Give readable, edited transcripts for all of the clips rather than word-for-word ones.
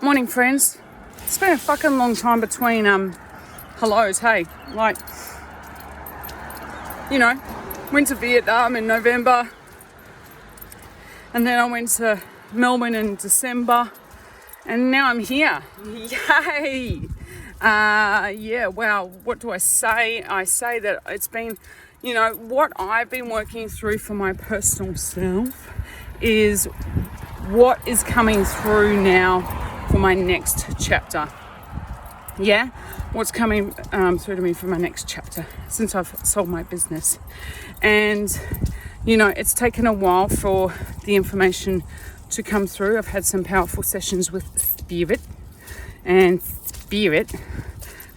Morning, friends. It's been a fucking long time between hellos. Hey, like, went to Vietnam in November, and then I went to Melbourne in December, and now I'm here. Yay! Wow. What do I say? I say that it's been, what I've been working through for my personal self is what is coming through now for my next chapter. Yeah, what's coming through to me for my next chapter since I've sold my business. And, it's taken a while for the information to come through. I've had some powerful sessions with Spirit, and Spirit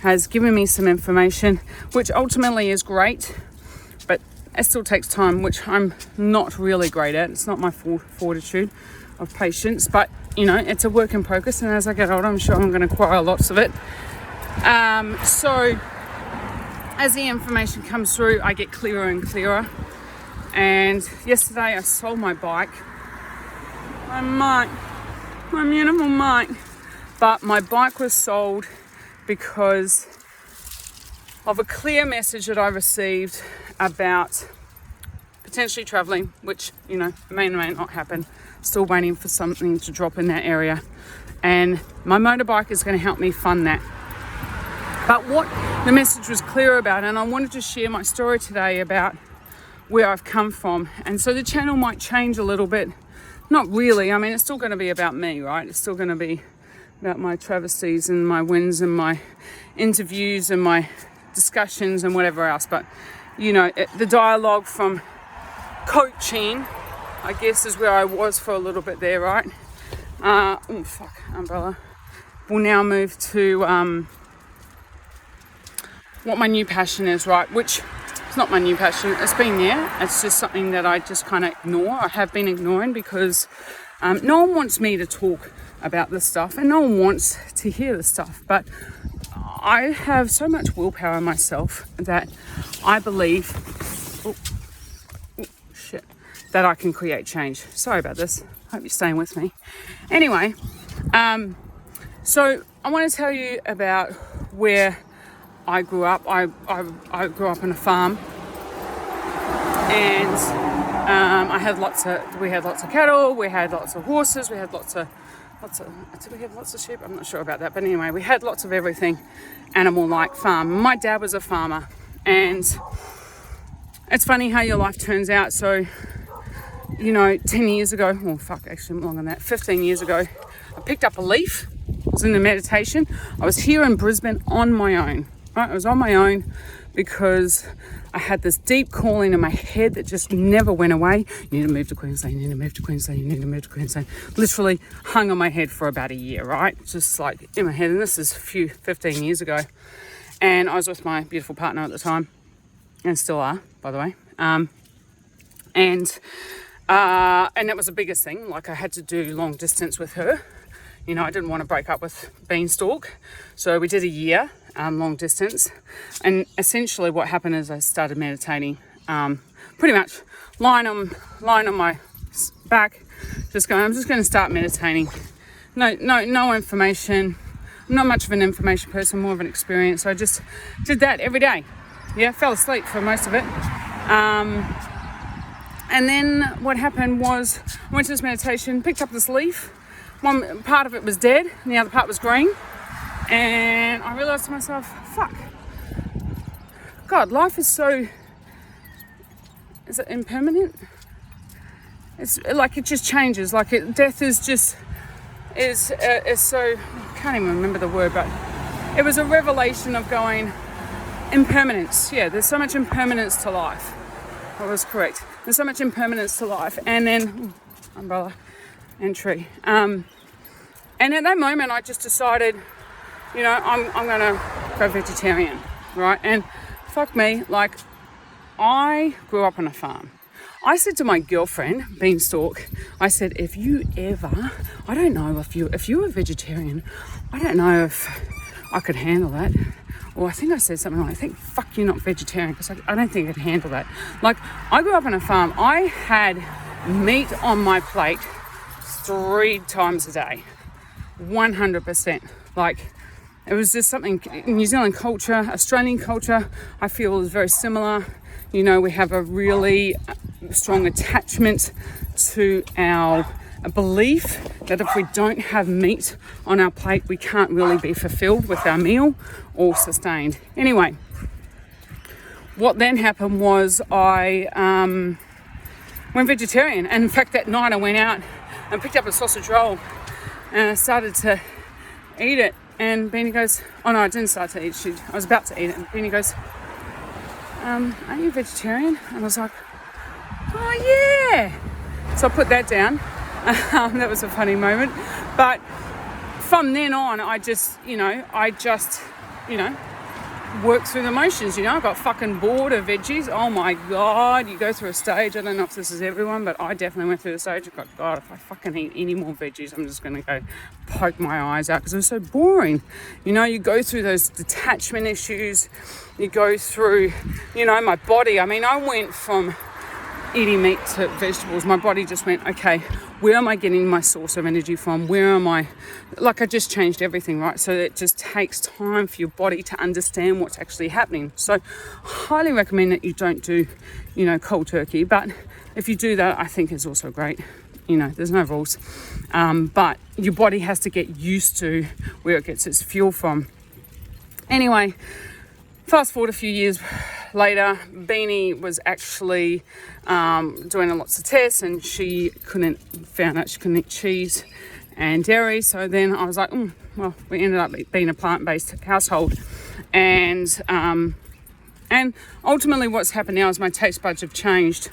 has given me some information, which ultimately is great, but it still takes time, which I'm not really great at. It's not my fortitude of patience, but it's a work in progress, and as I get older, I'm sure I'm going to acquire lots of it. So as the information comes through, I get clearer and clearer. And yesterday I sold my bike, my beautiful bike, but my bike was sold because of a clear message that I received about potentially traveling, which may or may not happen. Still waiting for something to drop in that area, and my motorbike is going to help me fund that. But what the message was clear about, and I wanted to share my story today about where I've come from. And so the channel might change a little bit. Not really. I mean, it's still going to be about me, right? It's still going to be about my travesties and my wins and my interviews and my discussions and whatever else. But the dialogue from coaching, I guess, is where I was for a little bit there, right? Umbrella. We'll now move to what my new passion is, right? Which is not my new passion. It's been there. It's just something that I just kind of ignore. I have been ignoring because no one wants me to talk about this stuff, and no one wants to hear this stuff. But I have so much willpower in myself that I believe that I can create change. Sorry about this. Hope you're staying with me. Anyway, so I want to tell you about where I grew up. I grew up on a farm, and we had lots of cattle, we had lots of horses, we had lots of did we have lots of sheep? I'm not sure about that, but anyway, we had lots of everything animal-like farm. My dad was a farmer, and it's funny how your life turns out. So 10 years ago, actually longer than that, 15 years ago, I picked up a leaf. I was in a meditation. I was here in Brisbane on my own. Right? I was on my own because I had this deep calling in my head that just never went away. You need to move to Queensland, you need to move to Queensland, you need to move to Queensland. Literally hung on my head for about a year, right? Just like in my head. And this is 15 years ago. And I was with my beautiful partner at the time, and still are, by the way. And that was the biggest thing. Like, I had to do long distance with her. I didn't want to break up with Beanstalk. So we did a year, long distance. And essentially what happened is I started meditating, pretty much lying on my back, I'm just going to start meditating. No information. I'm not much of an information person, more of an experience. So I just did that every day. Yeah, fell asleep for most of it. And then what happened was I went to this meditation, picked up this leaf. One part of it was dead and the other part was green. And I realised to myself, fuck. God, life is so... Is it impermanent? It's like it just changes. Like death is just... is so... I can't even remember the word, but it was a revelation of going impermanence. Yeah, there's so much impermanence to life. I was correct. There's so much impermanence to life. And then, umbrella and tree. And at that moment, I just decided, I'm going to go vegetarian, right? And fuck me, like, I grew up on a farm. I said to my girlfriend, Beanstalk, I said, if you ever, I don't know if you were vegetarian, I don't know if I could handle that. Or I think I said something like, I think, fuck, you're not vegetarian, because I don't think I could handle that. Like, I grew up on a farm. I had meat on my plate 3 times a day. 100%. Like, it was just something, New Zealand culture, Australian culture, I feel is very similar. You know, we have a really strong attachment to our belief that if we don't have meat on our plate, we can't really be fulfilled with our meal or sustained. Anyway, what then happened was I went vegetarian. And in fact, that night I went out and picked up a sausage roll and I started to eat it. And Beanie goes, oh no, I didn't start to eat it. I was about to eat it. And Beanie goes, aren't you vegetarian? And I was like, oh yeah. So I put that down. That was a funny moment. But from then on, I just worked through the motions, I got fucking bored of veggies. Oh my God, you go through a stage. I don't know if this is everyone, but I definitely went through the stage. I got, God, if I fucking eat any more veggies, I'm just going to go poke my eyes out because it was so boring. You go through those detachment issues. You go through, my body. I mean, I went from eating meat to vegetables. My body just went, okay, where am I getting my source of energy from? Where am I? Like, I just changed everything, right? So it just takes time for your body to understand what's actually happening. So highly recommend that you don't do, cold turkey. But if you do that, I think is also great. There's no rules. But your body has to get used to where it gets its fuel from. Anyway, fast forward a few years later, Beanie was actually doing lots of tests, and she found out she couldn't eat cheese and dairy. So then I was like, well, we ended up being a plant-based household, and ultimately what's happened now is my taste buds have changed,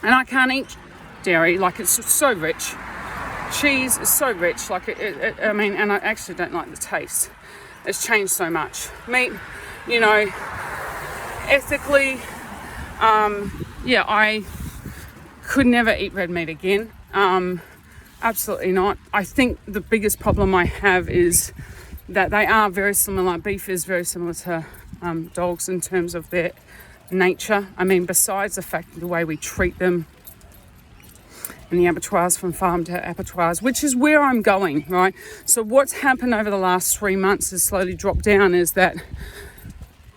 and I can't eat dairy. Like, it's so rich. Cheese is so rich. Like, and I actually don't like the taste. It's changed so much. Meat, ethically, I could never eat red meat again. Absolutely not. I think the biggest problem I have is that they are very similar. Beef is very similar to dogs in terms of their nature. I mean, besides the fact the way we treat them in the abattoirs, from farm to abattoirs, which is where I'm going, right? So what's happened over the last 3 months has slowly dropped down is that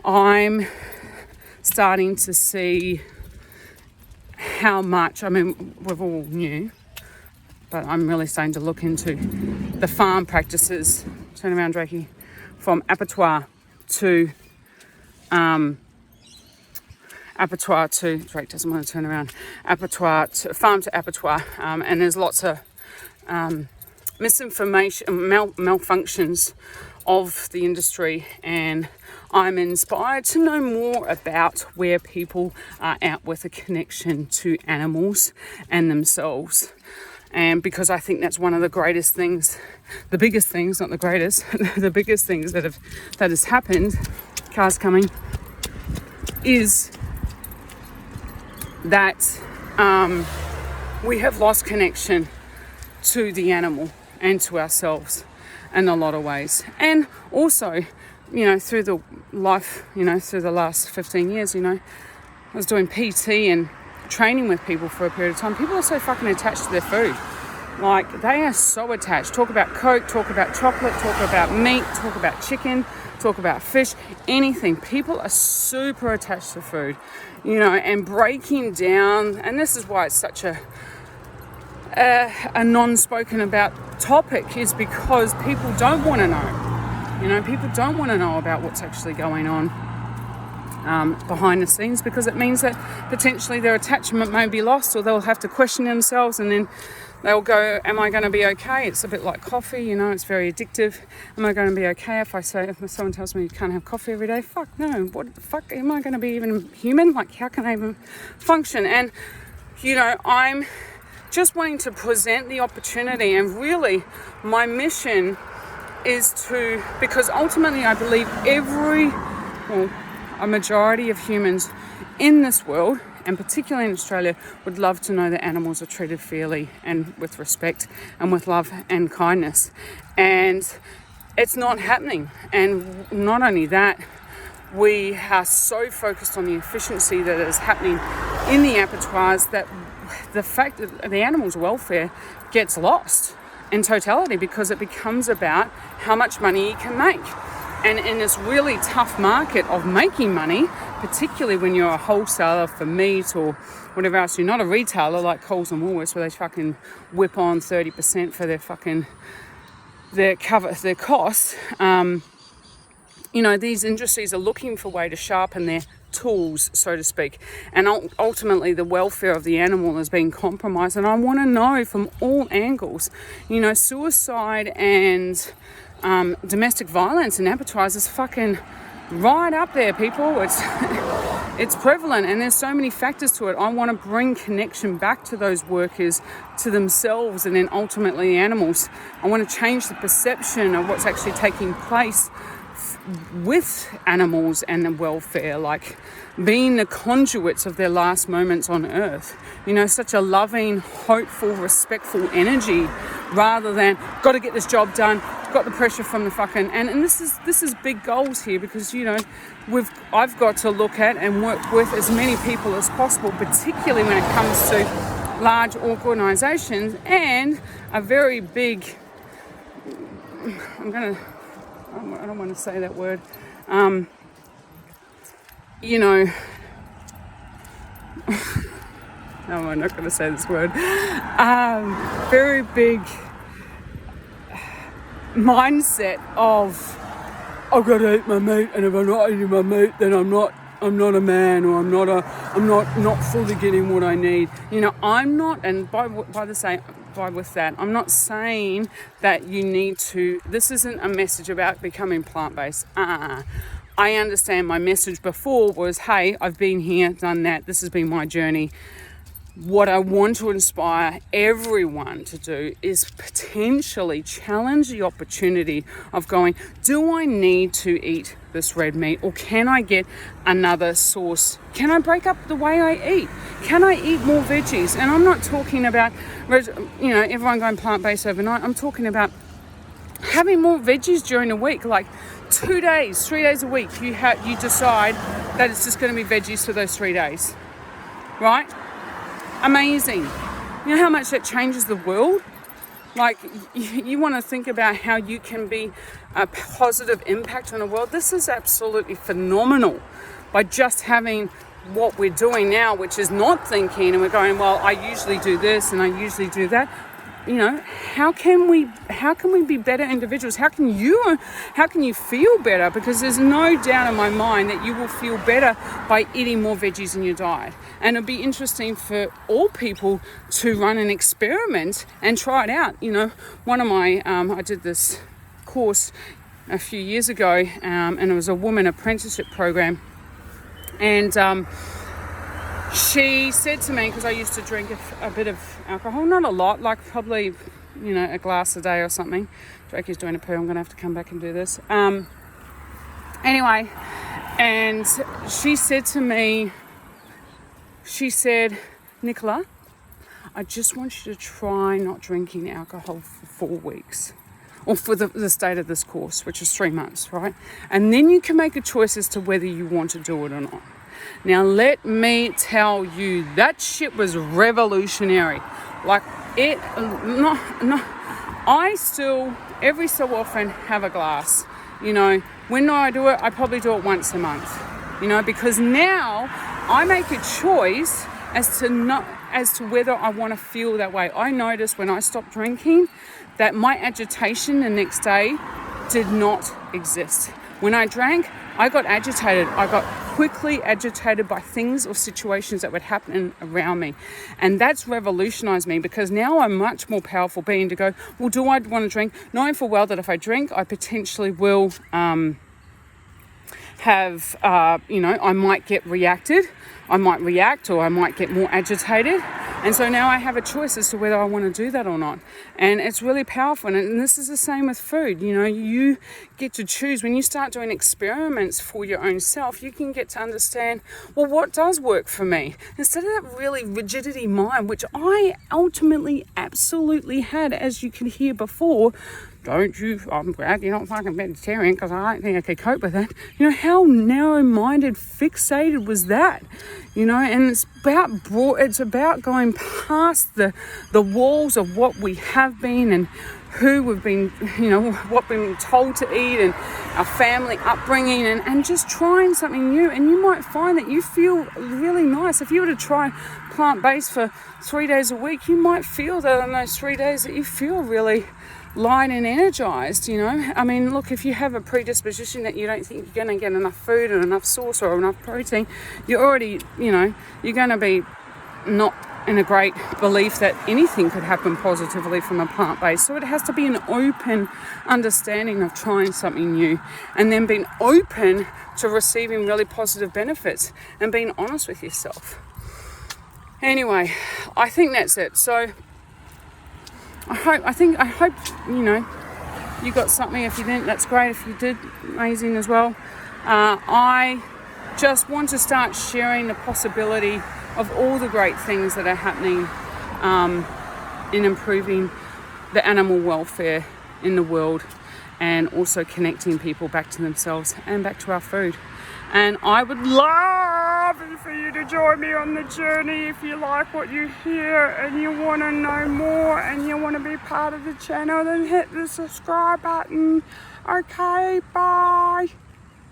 I'm starting to see how much, we've all knew, but I'm really starting to look into the farm practices. Turn around, Drakey. From abattoir to Drake doesn't want to turn around, farm to abattoir, and there's lots of misinformation, malfunctions of the industry, and I'm inspired to know more about where people are at with a connection to animals and themselves. And because I think that's one of the greatest things, the biggest things, not the greatest, the biggest things that has happened, cars coming, is that we have lost connection to the animal and to ourselves in a lot of ways. And also, through the life, through the last 15 years, I was doing PT and training with people for a period of time. People are so fucking attached to their food. Like, they are so attached. Talk about Coke, talk about chocolate, talk about meat, talk about chicken, talk about fish, anything. People are super attached to food, and breaking down, and this is why it's such a non-spoken about topic, is because people don't want to know. People don't want to know about what's actually going on behind the scenes, because it means that potentially their attachment may be lost, or they'll have to question themselves, and then they'll go, am I going to be okay? It's a bit like coffee, it's very addictive. Am I going to be okay if someone tells me you can't have coffee every day? Fuck no. What the fuck? Am I going to be even human? Like, how can I even function? And, I'm just wanting to present the opportunity, and really my mission is because ultimately I believe a majority of humans in this world, and particularly in Australia, would love to know that animals are treated fairly and with respect and with love and kindness. And it's not happening. And not only that, we are so focused on the efficiency that is happening in the abattoirs that the fact that the animals' welfare gets lost. in totality, because it becomes about how much money you can make. And in this really tough market of making money, particularly when you're a wholesaler for meat or whatever else, you're not a retailer like Coles and Woolworths where they fucking whip on 30% for their costs. These industries are looking for a way to sharpen their tools, so to speak, and ultimately the welfare of the animal is being compromised. And I want to know from all angles, suicide and domestic violence in abattoirs is fucking right up there, people. It's prevalent, and there's so many factors to it. I want to bring connection back to those workers, to themselves, and then ultimately the animals. I want to change the perception of what's actually taking place with animals and the welfare, like being the conduits of their last moments on earth. Such a loving, hopeful, respectful energy, rather than got to get this job done, got the pressure from the fucking, and this is big goals here, because I've got to look at and work with as many people as possible, particularly when it comes to large organizations and a very big, I don't want to say that word. No, I'm not going to say this word. Very big mindset of I've got to eat my meat, and if I'm not eating my meat, then I'm not a man, or I'm not fully getting what I need. I'm not, and with that, I'm not saying that you need to, this isn't a message about becoming plant-based. I understand my message before was, hey, I've been here, done that, this has been my journey. What I want to inspire everyone to do is potentially challenge the opportunity of going, do I need to eat this red meat, or can I get another source? Can I break up the way I eat? Can I eat more veggies? And I'm not talking about, everyone going plant-based overnight. I'm talking about having more veggies during the week, like 2 days, 3 days a week. You decide that it's just going to be veggies for those 3 days, right? Amazing. You know how much that changes the world? Like, you want to think about how you can be a positive impact on the world. This is absolutely phenomenal. By just having what we're doing now, which is not thinking, and we're going, well, I usually do this and I usually do that. How can we be better individuals? How can you feel better? Because there's no doubt in my mind that you will feel better by eating more veggies in your diet. And it'll be interesting for all people to run an experiment and try it out. One of my, I did this course a few years ago, and it was a woman apprenticeship program. And she said to me, because I used to drink a bit of alcohol, not a lot, like probably, a glass a day or something. Drakey's doing a poo, I'm going to have to come back and do this. Anyway, and she said to me, Nicola, I just want you to try not drinking alcohol for 4 weeks. Or for the state of this course, which is 3 months, right? And then you can make a choice as to whether you want to do it or not. Now, let me tell you, that shit was revolutionary. Like, I still, every so often, have a glass. When I do it, I probably do it once a month. Because now I make a choice as to whether I want to feel that way. I noticed when I stopped drinking that my agitation the next day did not exist. When I drank, I got agitated. I got quickly agitated by things or situations that would happen around me. And that's revolutionized me, because now I'm much more powerful being to go, well, do I want to drink? Knowing full well that if I drink, I potentially will have, I might get reacted. I might react, or I might get more agitated. And so now I have a choice as to whether I want to do that or not. And it's really powerful. And this is the same with food. You get to choose. When you start doing experiments for your own self, you can get to understand, well, what does work for me? Instead of that really rigidity mind, which I ultimately absolutely had, as you can hear before, I'm glad you're not fucking vegetarian because I don't think I could cope with that. You know, how narrow-minded, fixated was that? You know, and it's about going past the walls of what we have been and who we've been, you know, what we've been told to eat and our family upbringing, and just trying something new. And you might find that you feel really nice. If you were to try plant-based for 3 days a week, you might feel that on those 3 days that you feel really light and energized, you know. I mean, look, if you have a predisposition that you don't think you're going to get enough food and enough sauce or enough protein, you're already, you know, you're going to be not in a great belief that anything could happen positively from a plant-based. So it has to be an open understanding of trying something new, and then being open to receiving really positive benefits and being honest with yourself. Anyway, I think that's it. So I hope, you know, you got something. If you didn't, that's great. If you did, amazing as well. I just want to start sharing the possibility of all the great things that are happening in improving the animal welfare in the world, and also connecting people back to themselves and back to our food. And I would love for you to join me on the journey. If you like what you hear and you want to know more and you want to be part of the channel, then hit the subscribe button. Okay, bye.